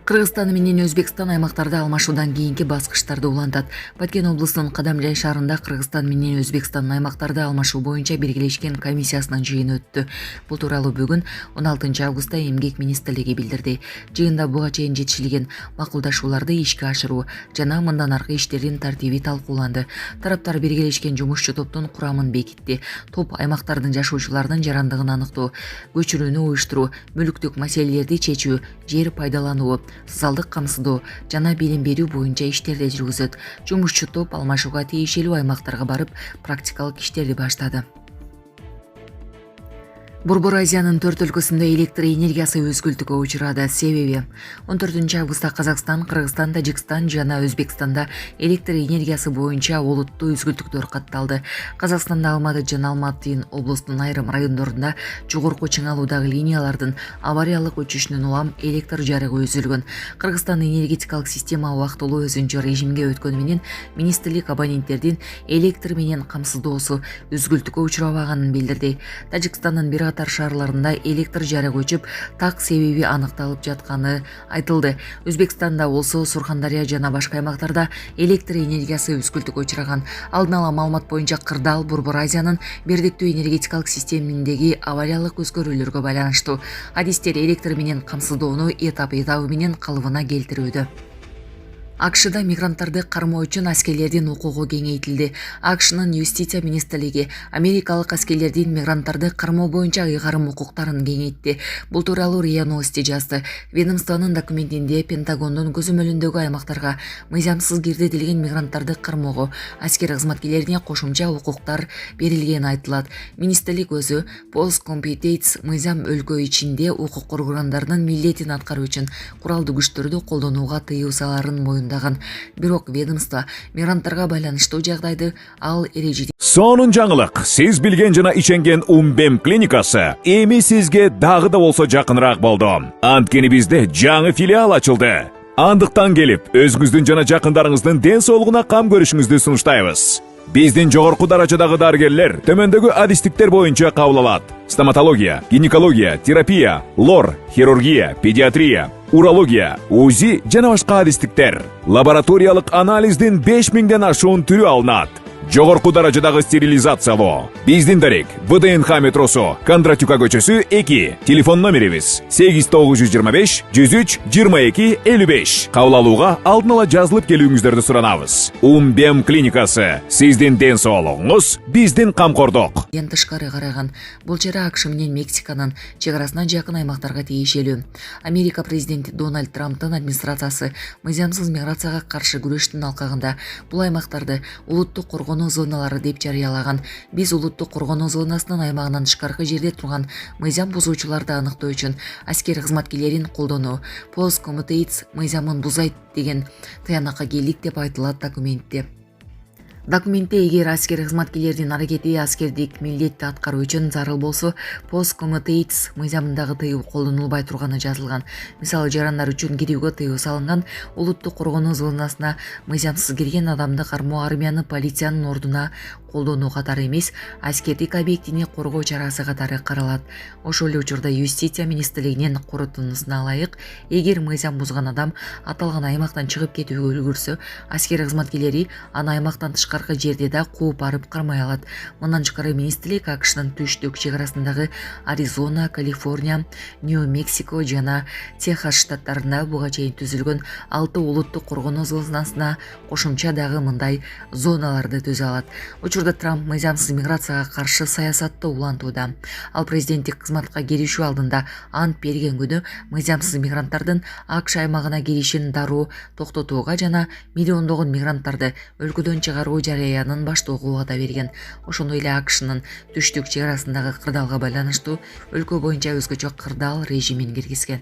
Кыргызстан менен Өзбекстан аймактарда алмашуудан кийинки баскычтарды улантат. Баткен облусунун Кадамжай шаарында Кыргызстан менен Өзбекстандын аймактарда алмашуу боюнча биргелешкен комиссиясынын жыйыны өттү. Бул тууралуу бүгүн 16 августта Эмгек министрлиги билдирди. Жыйында буга чейин жетишилген макулдашууларды ишке ашыруу жана мындан аркы иштердин тартиби талкууланды. Тараптар биргелешкен жумушчу топтун курамын бекитти. Топ аймактардын жашоочуларынын жарандыгын аныктоо, көчүрүүнү уюштуруу, мүлүктүк маселелерди чечүү, жер пайдалануу, социалдык камсыздоо жана билим берүү боюнча иштерди жүргүзөт. Жумушчу топ алмашууга тийишелүү аймактарга барып, практикалык иштерди баштады. Борбор Азиянын 4 өлкөсүндө электр энергиясы өзгөлтүүгө учурады. Себеби 14 августта Казакстан, Кыргызстан, Тажикстан жана Өзбекстанда электр энергиясы боюнча олуттуу өзгөлтүктөр катталды. Казакстанда Алматы жана Алматы облустунун айрым райондорунда жогорку чыңалуудагы линиялардын авариялык өчүшүнөн улам электр жарыгы үзүлгөн. Кыргызстандын энергетикалык система убактылуу өзүнчө режимге өткөнү менен министрлик абоненттердин электр менен камсыздоосу өзгөлтүүгө учурабаганын билдирди. Тажикстандын бир катар шаарларында электр жарыгы өчүп, так себеби аныкталып жатканы айтылды. Өзбекстанда болсо Сурхандария жана башка аймактарда электр энергиясы өзгөлтүүгө учураган. Алдын ала маалымат боюнча Кырдаал Борбор Азиянын бирдиктүү энергетикалык системиндеги авариялык өзгөрүүлөргө байланыштуу. Адистер электр менен камсыздоону этап-этабы менен калыбына келтирүүдө. АКШда мигранттарды кармоо үчүн аскерлердин укугу кеңейтилди. АКШнын юстиция министрлиги америкалык аскерлердин мигранттарды кармоо боюнча ыйгарым укуктарын кеңейтти. Бул тууралуу РИА Новости жазды. Ведомствонун документинде Пентагондун көзөмөлүндөгү аймактарга мыйзамсыз киргизилген мигранттарды кармоого аскер кызматкерлерине кошумча укуктар берилгени айтылат. Министрлик өзү Post Competence мыйзам өлкө ичинде укук коргоондарынын милдетин аткаруу үчүн куралдуу күчтөрдү колдонууга тыюу саларын Бирок ведомство мигранттарга байланыштуу жагдайды ал эрежеде. Сонун жаңылык. Сиз билген жана иченген Умбем клиникасы эми сизге дагы да болсо жакыныраак болду. Анткени бизде жаңы филиал ачылды. Андыктан келип, өзүңүздүн жана жакындарыңыздын ден соолугуна кам көрүшүңүздү сунуштайбыз. Биздин жогорку даражадагы дарыгерлер төмөндөгү адистиктер боюнча кабыл алат. Стоматология, гинекология, терапия, лор, хирургия, педиатрия, урология, УЗИ жана башка адистиктер. Лабораториялык анализдин 5000ден ашуун түрү алынат. Жогорку даражадагы стерилизациялоо. Биздин дарек ВДНХ метросу, Кондратюка көчөсү 2. Телефон номерибиз 8925 103 22 55. Кабыл алууга алдын ала жазылып келүүңүздөрдү суранабыз. Умбем клиникасы. Сиздин ден соолугуңуз, биздин камкордук. Тышкары караган бул чара АКШ менен Мексиканын чек арасына жакын аймактарга тийишелүү. Америка президенти Дональд Трамптын администрациясы мыйзамсыз миграцияга каршы күрөштүн алкагында бул аймактарды улуттук коргонуу зоналары деп жарыялаган. Биз улуттук коргонуу зонасынын аймагынан тышкаркы жерде турган мыйзам бузуучуларды аныктоо үчүн аскер кызматкерлерин колдонуу, Post Competence мыйзамын бузайт деген тыянакка келдик деп айтылат документте. Документте эгер аскер кызматкерлердин аракети аскердик милдетти аткаруу үчүн зарыл болсо, Post Competence мыйзамындагы тыюу колдонулбай турганы жазылган. Мисалы, жарандар үчүн кирүүгө тыюу салынган, улуттук коргонуу зонасына мыйзамсыз кирген адамды кармоо армияны полициянын ордуна колдонуу катары эмес, аскердик объектини коргоо чарасы катары каралат. Ошол эле учурда юстиция министрлигинин корутундусуна ылайык, эгер мыйзам бузган адам аталган аймактан чыгып кетүүгө үлгүрсө, аскер кызматкерлери аны аймактан тышкаркы жерде да кууп барып кармай алат. Мындан тышкары министрлик АКШнын түштүк чек арасындагы Аризона, Калифорния, Нью-Мексико жана Техас штаттарында буга чейин түзүлгөн 6 улуттук коргонуу зонасына кошумча дагы мындай зоналарды түзө алат. Учурда Трамп мыйзамсыз миграцияга каршы саясатты улантууда. Ал президенттик кызматка киришүү алдында ант берген күнү мыйзамсыз мигранттардын АКШ аймагына киришин дароо токтотууга жана миллиондогон мигранттарды өлкөдөн чыгаруу жарыянын баштоого убада берген. Ошондой эле АКШнын түштүк чек арасындагы кырдаалга байланыштуу өлкө боюнча өзгөчө кырдаал режимин киргизген.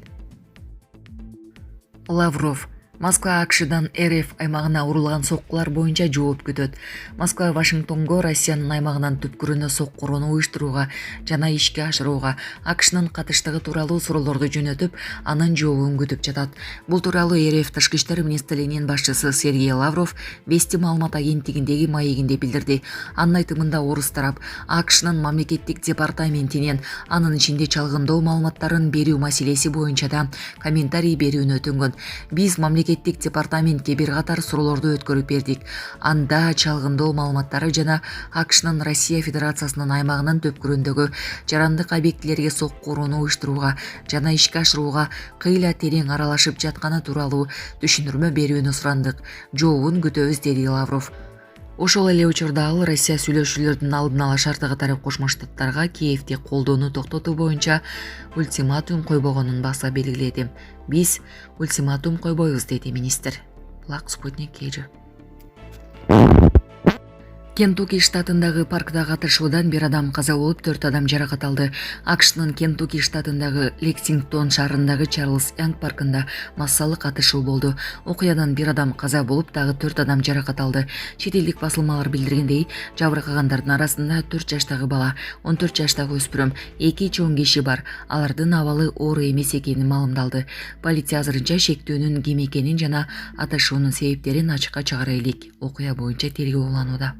Лавров Москва АКШдан РФ аймагына урулган соккулар боюнча жооп күтөт. Москва Вашингтонго Россиянын аймагынан түпкүрүнө соккуруну уюштурууга жана ишке ашырууга АКШнын катыштыгы тууралуу суроолорду жөнөтүп, анын жообун күтүп жатат. Бул тууралуу РФ Тышкы иштер министрлигинин башчысы Сергей Лавров Вести маалымат агенттигиндеги маегинде билдирди. Анын айтымында орус тарап АКШнын мамлекеттик департаментинен анын ичинде чалгындоо маалыматтарын берүү маселеси боюнча да комментарий берүүнү өтүнгөн. Биз мамлекеттик департаментке бир катар суроолорду өткөрүп бердик. Анда чалгындоо маалыматтары жана АКШнын Россия Федерациясынын аймагынын төпкүрүндөгү жарандык объектилерге соккурууну уюштурууга жана ишке ашырууга кыйла терең аралашып жатканы тууралуу түшүндүрмө берүүнү сурандык. Жообун күтөбүз, деди Лавров. Ошол эле учурда ал Россия сүйлөшүүлөрдүн алдын ала шарты катары Кошмо Штаттарга Киевди колдоону токтотуу боюнча ультиматум койбогонун баса белгиледи. Биз ультиматум койбойбуз, деди министр. Булак Спутник Кежи. Кентукки штатындагы паркта катышуудан бир адам каза болуп, 4 адам жаракат алды. АКШнын Кентукки штатындагы Лексингтон шаарындагы Чарльз Янг паркында массалык катышуу болду. Окуядан бир адам каза болуп, дагы 4 адам жаракат алды. Чет элдик басылмалар билдиргендей, жабыркагандардын арасында 4 жаштагы бала, 14 жаштагы өспүрүм, 2 чоң киши бар. Алардын абалы оор эмес экени маалымдалды. Полиция азырынча шектөөнүн ким экенин жана атышуунун себептерин ачыкка чыгара элек. Окуя боюнча тергөө уланууда.